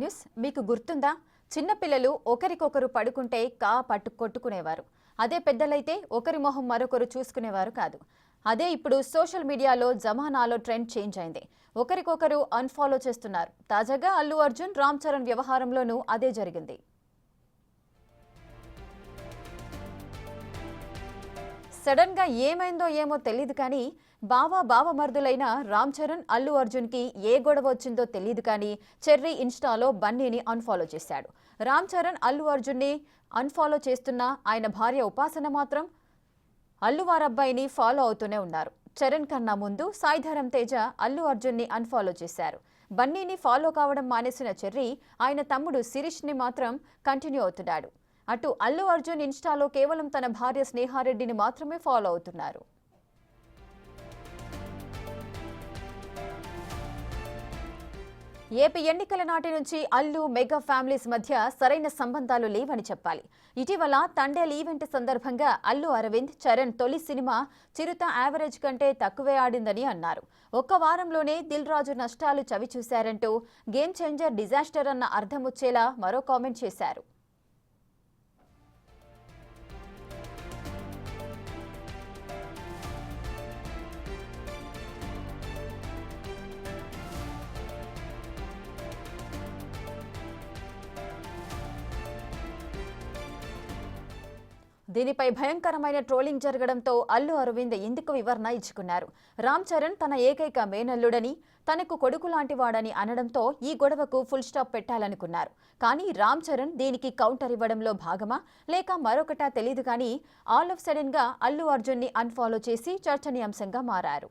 News. మీకు గుర్తుందా? చిన్నపిల్లలు ఒకరికొకరు పడుకుంటే కొట్టుకునేవారు. అదే పెద్దలైతే ఒకరి మొహం మరొకరు చూసుకునేవారు కాదు. అదే ఇప్పుడు సోషల్ మీడియాలో జమానాలో ట్రెండ్ చేంజ్ అయింది. ఒకరికొకరు అన్ఫాలో చేస్తున్నారు. తాజాగా అల్లు అర్జున్, రామ్ చరణ్ వ్యవహారంలోనూ అదే జరిగింది. సడన్ గా ఏమైందో ఏమో తెలియదు కానీ బావమర్దులైన రామ్ చరణ్, అల్లు అర్జున్ కి ఏ గొడవ వచ్చిందో తెలియదు కానీ చెర్రీ ఇన్స్టాలో బన్నీని అన్ఫాలో చేశాడు. రామ్ చరణ్ అల్లు అర్జున్ ని అన్ఫాలో చేస్తున్న ఆయన భార్య ఉపాసన మాత్రం అల్లు వారబ్బాయిని ఫాలో అవుతూనే ఉన్నారు. చరణ్ కన్నా ముందు సాయిధరం తేజ అల్లు అర్జున్ ని అన్ఫాలో చేశారు. బన్నీని ఫాలో కావడం మానేసిన చెర్రీ ఆయన తమ్ముడు శిరీష్ ని మాత్రం కంటిన్యూ అవుతున్నాడు. అటు అల్లు అర్జున్ ఇన్స్టాలో కేవలం తన భార్య స్నేహారెడ్డిని మాత్రమే ఫాలో అవుతున్నారు. ఏపీ ఎన్నికల నాటి నుంచి అల్లు, మెగా ఫ్యామిలీస్ మధ్య సరైన సంబంధాలు లేవని చెప్పాలి. ఇటీవల తండేల్ ఈవెంట్ సందర్భంగా అల్లు అరవింద్, చరణ్ తొలి సినిమా చిరుత యావరేజ్ కంటే తక్కువే ఆడిందని అన్నారు. ఒక్క వారంలోనే దిల్ రాజు నష్టాలు చవిచూశారంటూ గేమ్ చేంజర్, డిజాస్టర్ అన్న అర్థం వచ్చేలా మరో కామెంట్ చేశారు. దీనిపై భయంకరమైన ట్రోలింగ్ జరగడంతో అల్లు అరవింద్ ఇందుకు వివరణ ఇచ్చుకున్నారు. రామ్ చరణ్ తన ఏకైక మేనల్లుడని, తనకు కొడుకు లాంటివాడని అనడంతో ఈ గొడవకు ఫుల్ స్టాప్ పెట్టాలనుకున్నారు. కానీ రామ్ చరణ్ దీనికి కౌంటర్ ఇవ్వడంలో భాగమా లేక మరొకటా తెలియదు కానీ ఆల్ ఆఫ్ సడన్ గా అల్లు అర్జున్ ని అన్ఫాలో చేసి చర్చనీయాంశంగా మారారు.